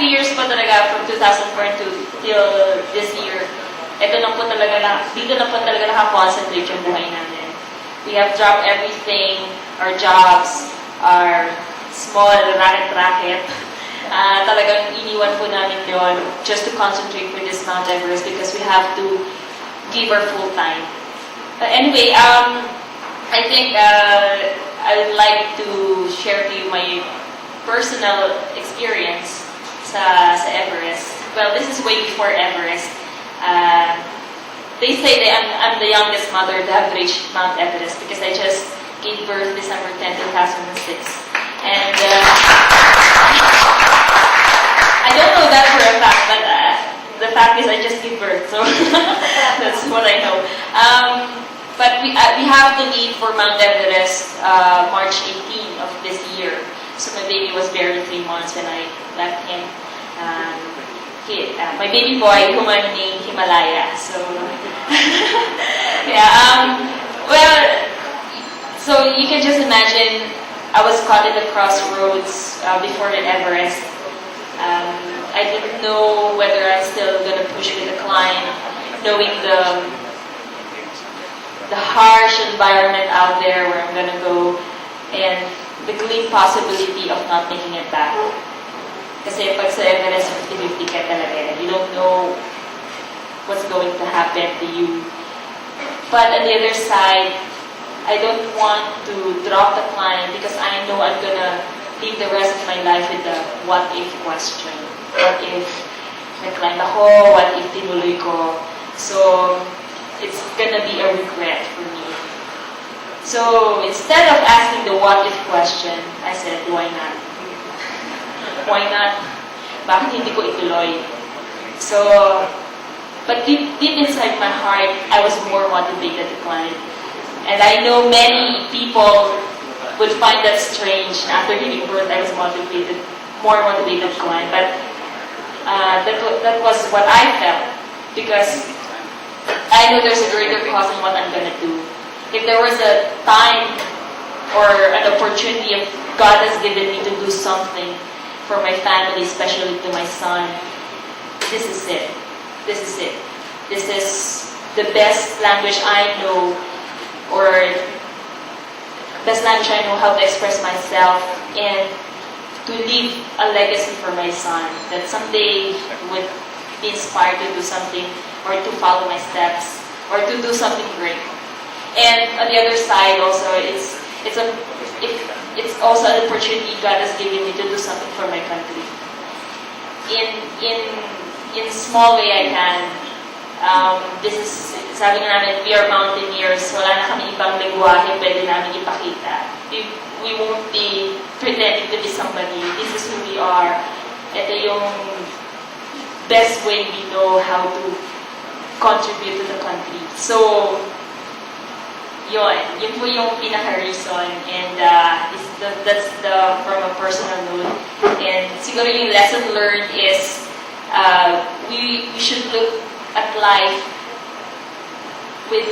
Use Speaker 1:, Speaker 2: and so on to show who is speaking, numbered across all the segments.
Speaker 1: 3 years po talaga, from 2004 till this year, ito lang po talaga, dito lang po talaga nakakoncentrate yung buhay namin. We have dropped everything, our jobs, our small racket. Talagang iniwan po namin yon just to concentrate for this Mount Everest because we have to give our full time. But anyway, I think I would like to share to you my personal experience sa Everest. Well, this is way before Everest. They say that I'm the youngest mother to have reached Mount Everest because I just gave birth December 10, 2006. And I don't know that for a fact, but the fact is I just gave birth, so that's what I know. But we have to leave for Mount Everest March 18 of this year. So my baby was barely 3 months when I left him. My baby boy, whom I named Himalaya. So, yeah. Well, so you can just imagine, I was caught in the crossroads before the Everest. I didn't know whether I'm still gonna push with the climb, knowing the harsh environment out there where I'm gonna go, and the gleam possibility of not making it back. Kasi pag sa Everest, 50-50 ka talaga. You don't know what's going to happen to you. But on the other side, I don't want to drop the climb because I know I'm gonna live the rest of my life with the what-if question. What if nag-climb ako? What if tinuloy ko? So, it's gonna be a regret for me. So, instead of asking the what-if question, I said, why not? Why not? Bakit hindi ko ituloy? So, but deep inside my heart, I was more motivated to climb. And I know many people would find that strange. After giving birth, I was more motivated to climb. But that was what I felt. Because I know there's a greater cause in what I'm going to do. If there was a time or an opportunity if God has given me to do something for my family, especially to my son, this is it. This is it. This is the best language I know, or best language I know how to express myself and to leave a legacy for my son that someday would be inspired to do something or to follow my steps or to do something great. And on the other side also, it's also an opportunity God has given me to do something for my country. In small way I can. This is, sabi nga namin, we are mountaineers. Wala na kami ibang lengguwahe pwede namin ipakita. We won't be pretending to be somebody. This is who we are. Ito yung best way we know how to contribute to the country. So, yun po yung pinaka-reason, and that's from a personal note. And siguro yung lesson learned is we should look at life with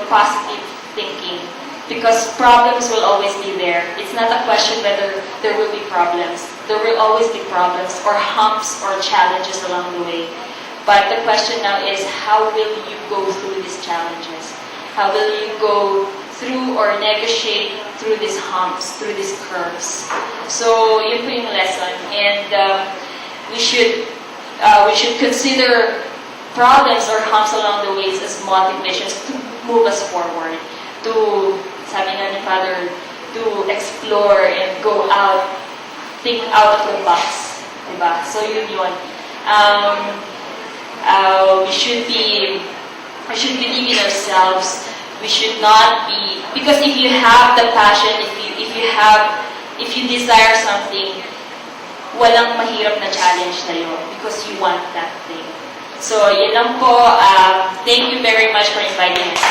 Speaker 1: positive thinking, because problems will always be there. It's not a question whether there will be problems. There will always be problems or humps or challenges along the way. But the question now is, how will you go through these challenges? How will you go through or negotiate through these humps, through these curves? So, yun po yung lesson. And we should consider problems or humps along the ways as motivations to move us forward. To, sabi nga ni Father, to explore and go out, think out of the box. Diba? So, yun. We should believe in ourselves. We should not be, because if you have the passion, if you desire something, walang mahirap na challenge sa'yo because you want that thing. So, yun lang po. Thank you very much for inviting us.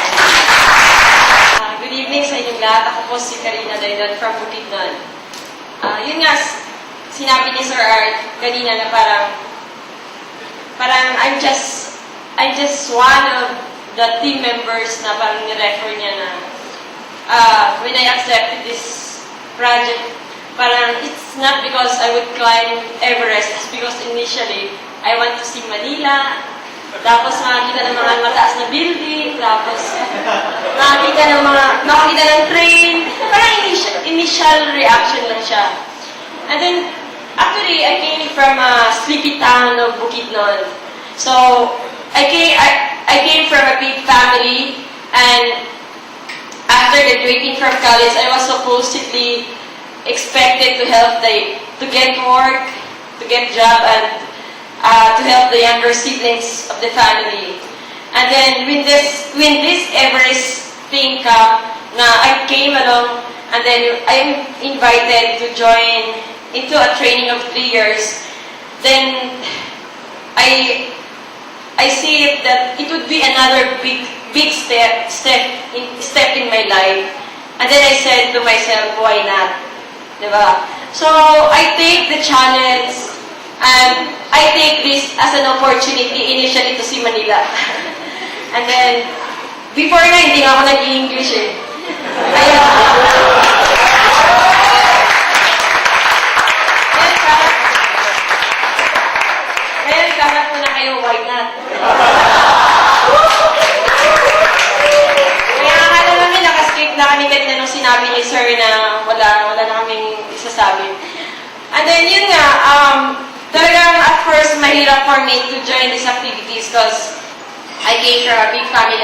Speaker 2: Good evening sa inyong lahat. Ako po si Karina Daydan from Bukidnon. Yun nga, sinabi ni Sir Art kanina na parang I'm just one of the team members na parang ni-refer niya na when I accepted this project, parang it's not because I would climb Everest, it's because initially, I want to see Manila, tapos makakita ng mga mataas na building, tapos makakita ng train, parang initial reaction lang siya. And then, actually, I came from a sleepy town of Bukidnon. So, I came from a big family, and after graduating from college, I was supposedly expected to help to get work, to get job, and to help the younger siblings of the family. And then when this Everest thing came, I came along, and then I'm invited to join into a training of 3 years. Then I see it that it would be another big step in my life. And then I said to myself, why not? Diba? So I take the challenge, and I take this as an opportunity initially to see Manila. And then, before na, hindi nga ako nag-English eh. Kaya kaharap mo na kayo, why not? Kaya akala namin, nakaskip na kami kanina nung sinabi ni Sir na wala na kaming isasabi. And then, yun nga, talagang at first, mahirap for me to join these activities because I came from a big family.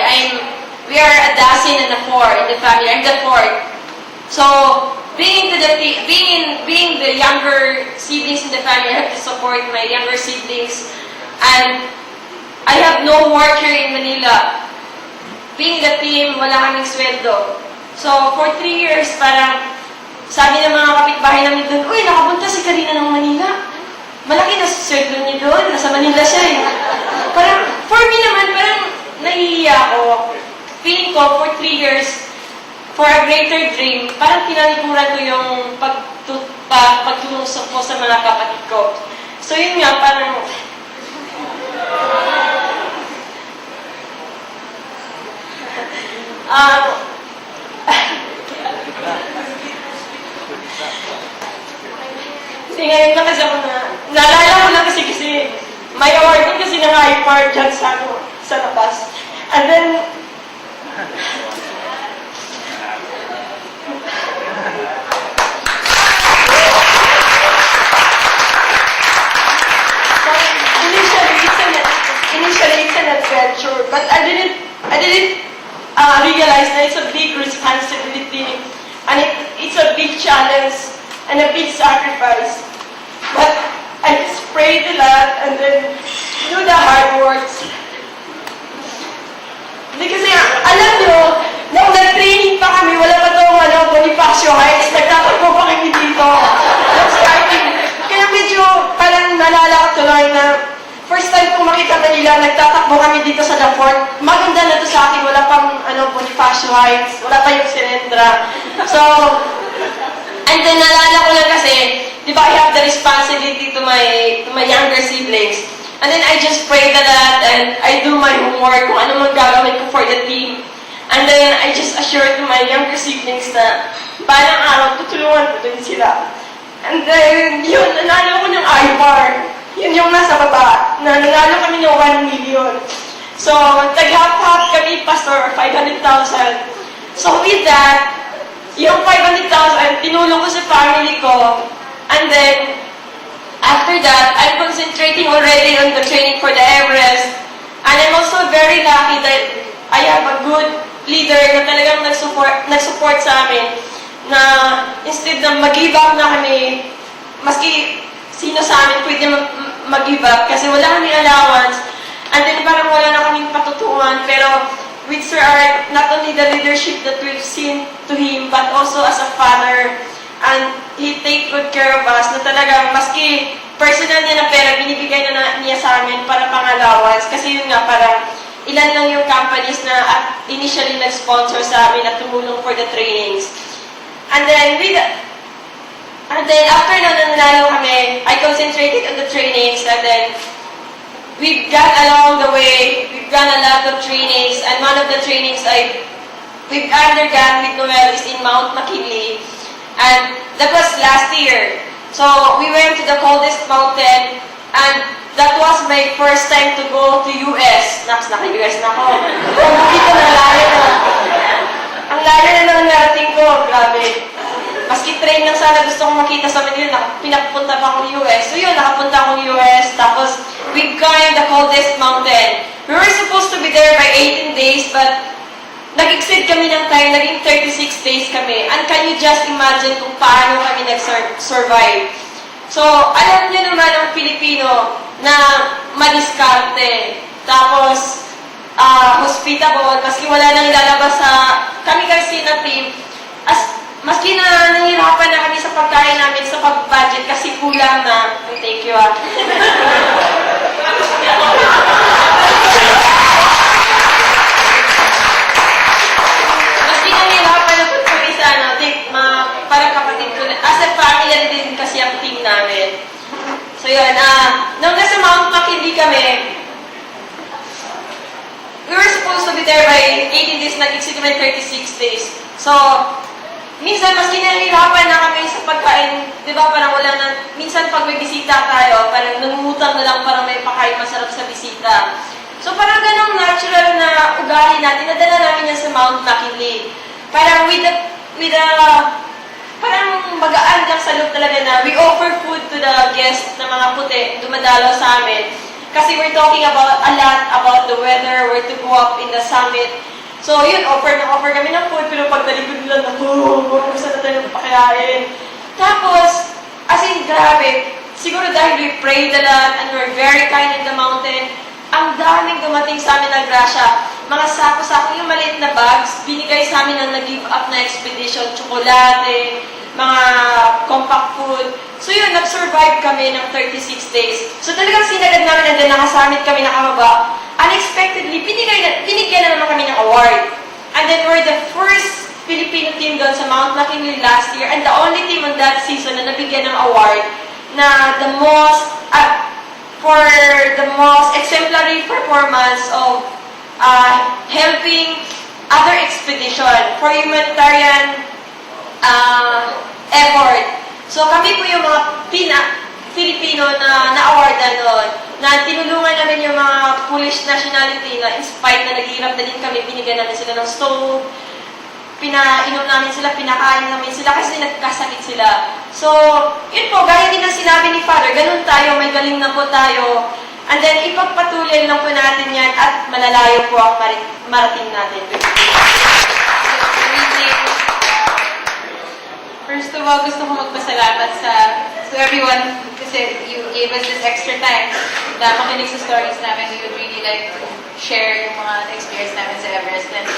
Speaker 2: We are a dozen and a four in the family. I'm the fourth. So, being the younger siblings in the family, I have to support my younger siblings. And I have no work here in Manila. Being the team, wala kaming sweldo. So, for 3 years, parang sabi ng mga kapitbahay namin doon, uy, nakapunta si Karina ng Manila. Malaki na sweldo niya doon. Nasa Manila siya eh. Parang, for me naman, parang nahihiya ako. Feeling ko, for 3 years, for a greater dream, parang tinalikuran ko yung pagtulusok ko sa mga kapatid ko. So yun nga, parang hindi ngayon lang kasi ako naalala ko lang kasi may award din kasi ng iPad dyan sa labas. And then, initially it's an adventure, but I didn't realize that it's a big responsibility, and it's a big challenge and a big sacrifice. But I just prayed a lot and then do the hard works. Hindi kasi, alam nyo, nung nag-training pa kami, wala pa itong Bonifacio Heights, nagtatakbo pa kami dito. Kaya medyo parang nalala ko tuloy na first time kong makita Manila, nagtatakbo kami dito sa The Fort. Maganda na to sa akin, wala pang Bonifacio Heights, wala pa yung Sinendra. So, and then nalala ko lang kasi, di ba, I have the responsibility to my younger siblings. And then I just pray a lot and I do my homework kung ano man gagawin ko for the team. And then I just assure to my younger siblings na balang araw tutulungan ko din sila. And then yun, nanalo ko ng iPar. Yun yung nasa baba. Nanalo kami ng 1 million. So, tag-half kami, Pastor, 500,000. So with that, yung 500,000, tinulong ko sa family ko. And then, after that, I'm concentrating already on the training for the Everest. And I'm also very lucky that I have a good leader na talagang nag-support sa amin. Na instead na mag-give up na kami, maski sino sa amin pwede mag-give up kasi wala kami allowance. And then parang wala na kaming patutuhan. Pero with Sir Art, not only the leadership that we've seen to him, but also as a father, and he take good care of us, na talagang maski personal niya na pera, binibigay na niya sa amin para pang-allowance. Kasi yun nga, parang ilan lang yung companies na initially nag-sponsor sa amin at tumulong for the trainings. And then after na nanalo kami, I concentrated on the trainings, and then we've got along the way, we've done a lot of trainings, and one of the trainings we've undergone with Noel is in Mount McKinley. And That was last year. So, we went to the coldest mountain, and that was my first time to go to US. Naka-US na ako. Dito na layo na. Ang layo na nang narating ko. Grabe. Maski train lang sana gusto kong makita sa Manila, pinapunta pa akong US. So yun, nakapunta akong US. Tapos, we climbed the coldest mountain. We were supposed to be there by 18 days, but nag-exceed kami ng time, naging 36 days kami. And can you just imagine kung paano kami nag-survive? So, alam niyo naman ang Pilipino na madiskarte. Tapos, hospitable, maski wala nang ilalabas sa kami kasi na team. Maski na nahihirapan na kami sa pagkain namin sa pag-budget kasi kulang na. Thank you, Maski nahihirapan na pagpagisa, parang kapatid ko na. As a family din kasi ang team namin. So yun, nung nasa Mount McKinley kami, we were supposed to be there by 18 days, nag-exceed kami 36 days. So, minsan, maski nahihirapan na kami sa pagkain, di ba, parang wala na, minsan pag may bisita tayo, parang nangungutang na lang parang may pakain masarap sa bisita. So, parang ganong natural na ugali natin, nadala namin yan sa Mount McKinley. Parang parang magaan lang sa loob talaga na we offer food to the guests na mga puti, dumadalo sa amin. Kasi we're talking about a lot about the weather, where to go up in the summit. So, yun, offer kami ng food, pero pag nalikod nila, saan na tayo pakayain. Tapos, as in, grabe, siguro dahil we prayed a lot and we're very kind in the mountain, ang daming dumating sa amin ng grasya. Mga sako-sako, yung maliit na bags, binigay sa amin ng nag-give up na expedition, tsokolate, mga compact food. So yun, nag-survive kami ng 36 days. So talagang sinagad namin and then nakasamit kami nakababa. Unexpectedly, binigyan na naman kami ng award. And then we're the first Filipino team doon sa Mount McKinley last year and the only team on that season na nabigyan ng award na for the most exemplary performance of helping other expedition for humanitarian effort. So kami po yung mga Filipino na na-awardan noon, na tinulungan namin yung mga Polish nationality na in spite na naghihirap na din kami, binigyan namin sila ng stove, pinainom namin sila, pinakain namin sila kasi nagkasakit sila. So, yun po, gaya din ang sinabi ni Father, ganun tayo, may galing na po tayo. And then, ipagpatuloy lang po natin yan at malalayo po ang marating natin.
Speaker 3: First of all, gusto ko magpasalamat to everyone kasi you gave us this extra time na makinig sa stories namin. We would really like to share yung mga experience namin sa Everest. And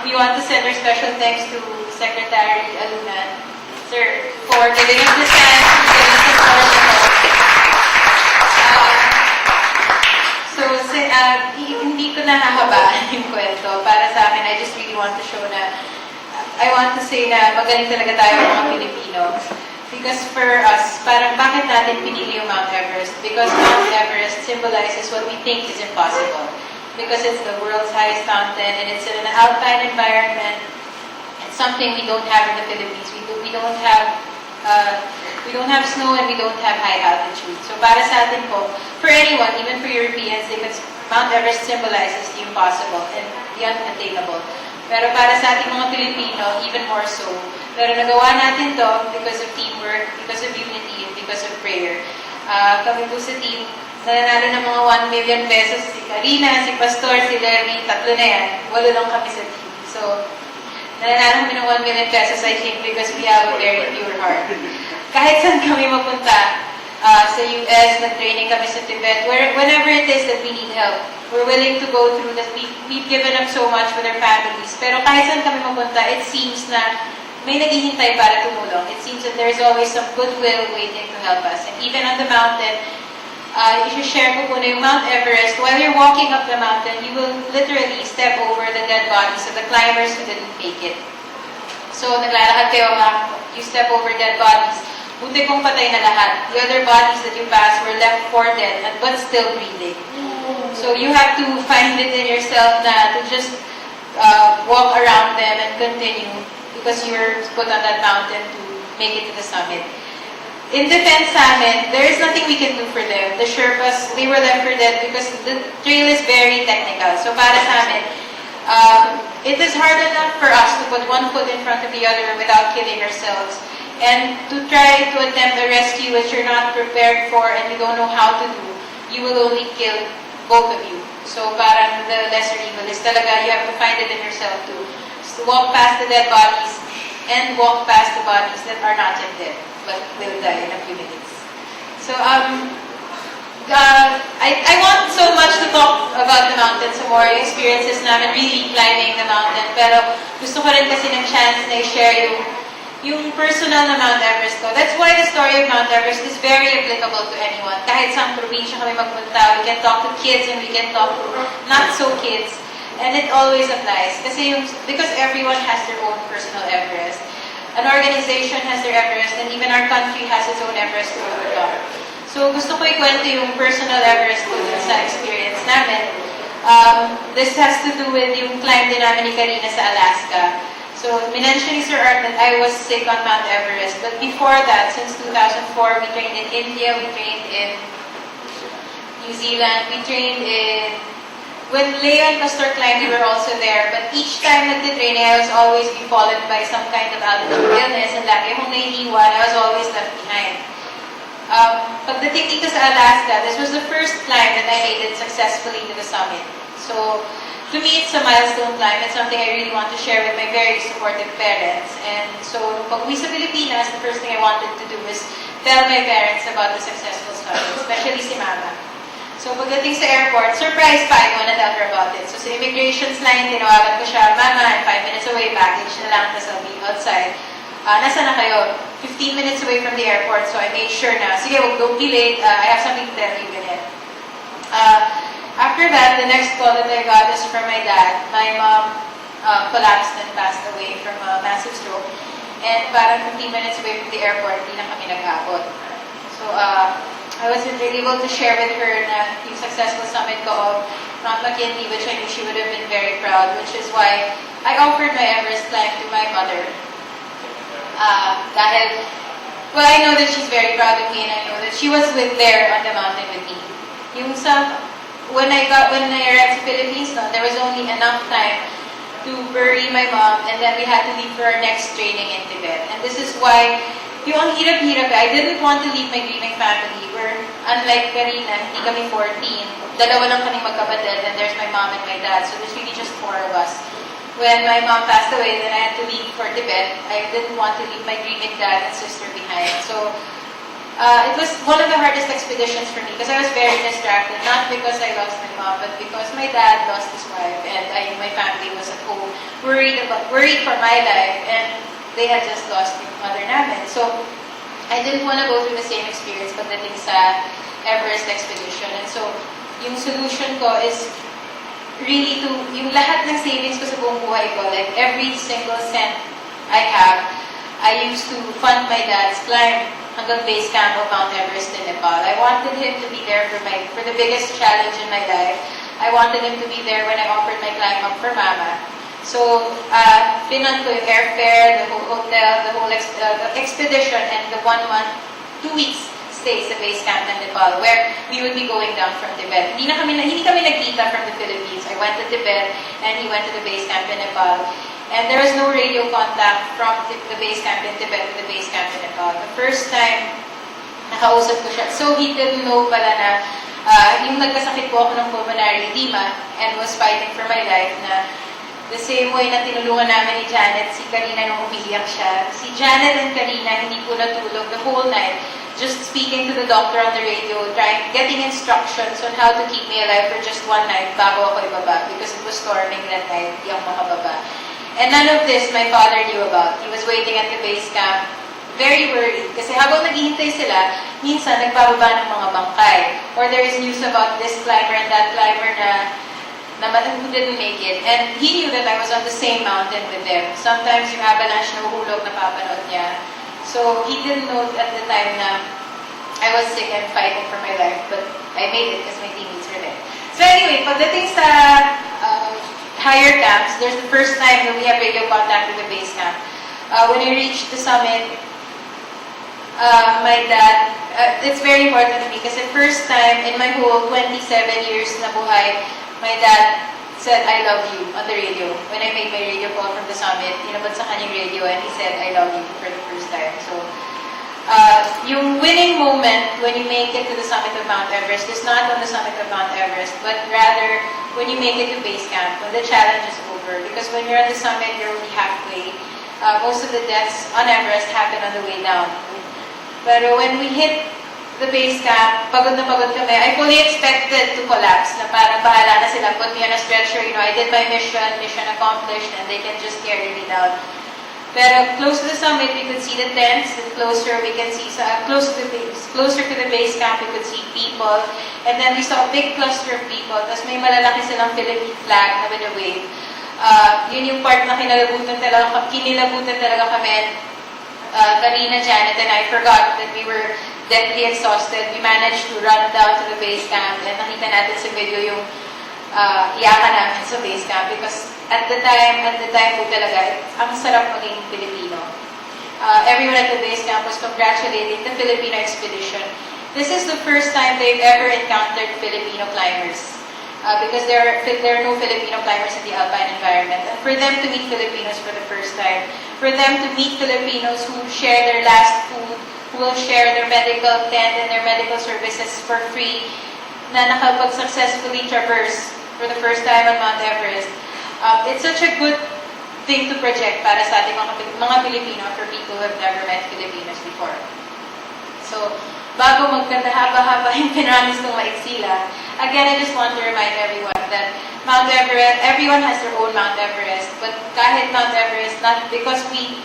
Speaker 3: we want to send our special thanks to Secretary Aluna, sir, for giving us this time, giving us support. Hindi ko nahahabaan yung kwento. Para sa akin, I just really want to show na I want to say na magaling talaga tayo mga Pilipino. Because for us, parang bakit natin pinili yung Mount Everest? Because Mount Everest symbolizes what we think is impossible. Because it's the world's highest mountain and it's in an alpine environment. It's something we don't have in the Philippines. We don't have snow and we don't have high altitude. So para sa atin po, for anyone, even for Europeans, Mount Everest symbolizes the impossible and the unattainable. Pero para sa ating mga Pilipino, even more so. Pero nagawa natin to because of teamwork, because of unity, and because of prayer. Kami po sa team, nananalo ng mga 1 million pesos. Si Karina, si Pastor, si Lermy, tatlo na yan. 8 lang kami sa team. So, nananalo kami ng 1 million pesos, I think, because we have a very pure heart. Kahit saan kami mapunta, sa US, nag-training kami sa Tibet, whenever it is that we need help, we're willing to go through that. We've given up so much with our families. Pero kahit saan kami mapunta, it seems na may naghihintay para tumulong. It seems that there's always some goodwill waiting to help us. And even on the mountain, i-share ko po na yung Mount Everest, while you're walking up the mountain, you will literally step over the dead bodies of the climbers who didn't make it. So, naglalakad kayo, you step over dead bodies. Buti kong patay na lahat. The other bodies that you passed were left for dead, but still breathing. So you have to find it in yourself na to just walk around them and continue because you're put on that mountain to make it to the summit. In defense namin, there is nothing we can do for them. The Sherpas, they were left for dead because the trail is very technical. So para sa amin, it is hard enough for us to put one foot in front of the other without killing ourselves. And to try to attempt a rescue which you're not prepared for and you don't know how to do, you will only kill both of you. So parang the lesser evil is talaga, you have to find it in yourself to walk past the dead bodies and walk past the bodies that are not yet dead, but will die in a few minutes. So I want so much to talk about the mountain some more, yung experiences namin really climbing the mountain, pero gusto ko rin kasi ng chance na i-share yung personal na Mount Everest ko. That's why the story of Mount Everest is very applicable to anyone. Kahit saan probinsya kami magpunta, we can talk to kids and we can talk to not so kids. And it always applies. Because everyone has their own personal Everest. An organization has their Everest and even our country has its own Everest to overcome. So gusto ko ikwento yung personal Everest ko dun sa experience namin. This has to do with yung climb din namin ni Karina sa Alaska. So, minention ni Sir Art that I was sick on Mount Everest. But before that, since 2004, we trained in India, we trained in New Zealand, we trained in... When Leo and Pastor climbed, we were also there. But each time nagtitraining, I was always befallen by some kind of altitude illness. And lagi akong naiiwan, I was always left behind. Pagdating dito sa Alaska, this was the first climb that I made it successfully to the summit. So, to me, it's a milestone climb. It's something I really want to share with my very supportive parents. And so, pag uwi sa Pilipinas, the first thing I wanted to do is tell my parents about the successful summit, especially si Mama. So, pagdating sa airport, surprise pa, I wanna tell her about it. So, sa immigration's line, tinawagan ko siya, Mama, I'm 5 minutes away, baggage na lang, tapos I'll be outside. Nasa na kayo? 15 minutes away from the airport, so I made sure na, sige, don't be late, I have something to tell you, ganyan. After that, the next call that I got is from my dad. My mom collapsed and passed away from a massive stroke. And parang 15 minutes away from the airport, hindi na kami nag-abot. So, I wasn't really able to share with her na yung successful summit ko of Mount McKinley, which I knew she would have been very proud, which is why I offered my Everest climb to my mother. Dahil, well, I know that she's very proud of me and I know that she was there on the mountain with me. Yung when I arrived to Philippines, there was only enough time to bury my mom, and then we had to leave for our next training in Tibet. And this is why, yung ang hirap-hirap, I didn't want to leave my grieving family. We're, unlike Karina, hindi kami 14. Dalawa lang kaming magkapatid, and there's my mom and my dad, so there's really just 4 of us. When my mom passed away, then I had to leave for Tibet. I didn't want to leave my grieving dad and sister behind. So, it was one of the hardest expeditions for me because I was very distracted, not because I lost my mom, but because my dad lost his wife and my family was at home worried for my life, and they had just lost yung mother namin. So, I didn't want to go through the same experience pagdating sa Everest expedition. And so, yung solution ko is really yung lahat ng savings ko sa buong buhay ko, like every single cent I have, I used to fund my dad's climb hanggang base camp of Mount Everest in Nepal. I wanted him to be there for the biggest challenge in my life. I wanted him to be there when I offered my climb up for Mama. So, pinan ko yung airfare, the whole hotel, the whole expedition, and the 1 month, 2 weeks stay sa base camp in Nepal, where we would be going down from Tibet. Hindi kami nagkita from the Philippines. I went to Tibet, and he went to the base camp in Nepal. And there was no radio contact from the base camp in Tibet to the base camp in Nepal. The first time nakausap ko siya, so he didn't know pala na yung nagkasakit po ako ng pulmonary edema and was fighting for my life, na the same way na tinulungan namin ni Janet, si Karina nung umiiyak siya. Si Janet and Karina hindi po natulog the whole night, just speaking to the doctor on the radio, getting instructions on how to keep me alive for just 1 night bago ako ibaba because it was storming that night, hindi ako makababa. And none of this my father knew about. He was waiting at the base camp, very worried. Kasi habang naghihintay sila, minsan nagbababa ng mga bangkay. Or there is news about this climber and that climber na who didn't make it. And he knew that I was on the same mountain with them. Sometimes yung avalanche na uhulog, napapanood niya. So he didn't know at the time na I was sick and fighting for my life. But I made it because my teammates were there. So anyway, pagdating sa higher camps, there's the first time that we have radio contact with the base camp. When I reached the summit, my dad, it's very important to me kasi first time in my whole 27 years na buhay, my dad said, I love you on the radio. When I made my radio call from the summit, inabot sa kanyang radio and he said, I love you for the first time. So, yung winning moment when you make it to the summit of Mount Everest is not on the summit of Mount Everest, but rather when you make it to base camp, when the challenge is over. Because when you're on the summit, you're only halfway. Most of the deaths on Everest happen on the way down. Pero when we hit the base camp, pagod na pagod kami, I fully expected to collapse, na parang bahala na sila, put me on a stretcher, I did my mission accomplished, and they can just carry me down. Pero close to the summit, we could see the tents, and closer we can see, closer to the base camp, we could see people, and then we saw a big cluster of people, tapos may malalaki silang Philippine flag na with a wave. Yun yung part na kinilabutan talaga kami. Karina, Janet, and I forgot that we were deathly exhausted. We managed to run down to the base camp and nakita natin sa video yung iyakan namin sa base camp because at the time po talaga, ang sarap maging Pilipino. Everyone at the base camp was congratulating the Filipino expedition. This is the first time they've ever encountered Filipino climbers. Because there are no Filipino climbers in the alpine environment. And for them to meet Filipinos for the first time, for them to meet Filipinos who share their last food, who will share their medical tent and their medical services for free, na nakapag-successfully traverse for the first time on Mount Everest. It's such a good thing to project para sa ating mga Pilipino for people who have never met Filipinos before. So, bago magkanta haba-haba yung pinramis kong maiksi lang, again, I just want to remind everyone that Mount Everest, everyone has their own Mount Everest, but kahit Mount Everest, not because we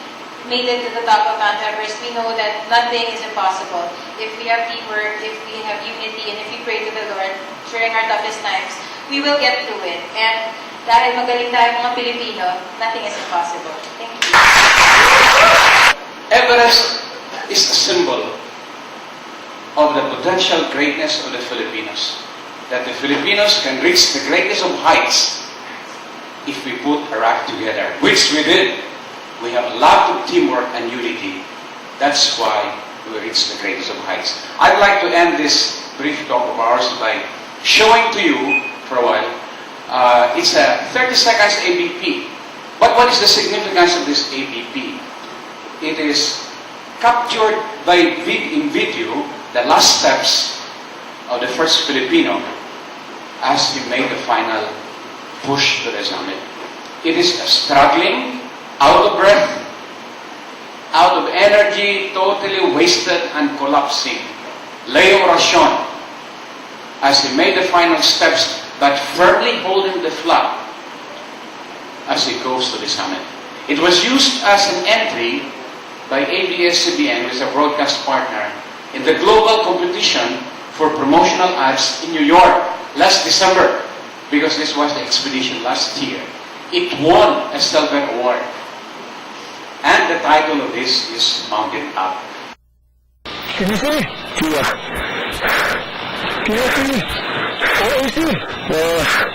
Speaker 3: made it to the top of Mount Everest, we know that nothing is impossible. If we have teamwork, if we have unity, and if we pray to the Lord during our toughest times, we will get through it. And dahil magaling tayo mga Pilipino, nothing is impossible. Thank you.
Speaker 4: Everest is a symbol of the potential greatness of the Filipinos. That the Filipinos can reach the greatest of heights if we put our act together, which we did. We have a lot of teamwork and unity. That's why we reach the greatest of heights. I'd like to end this brief talk of ours by showing to you for a while. It's a 30 seconds ABP. But what is the significance of this ABP? It is captured in video the last steps of the first Filipino as he made the final push to the summit. It is struggling, out of breath, out of energy, totally wasted and collapsing. Lay orasyon as he made the final steps, but firmly holding the flag as he goes to the summit. It was used as an entry by ABS-CBN, who is a broadcast partner, in the global competition for promotional ads in New York last December, because this was the expedition last year. It won a silver award. And the title of this is Mountain Up.
Speaker 5: Can you see? Yeah. Can you see? Oh, you see? Yeah.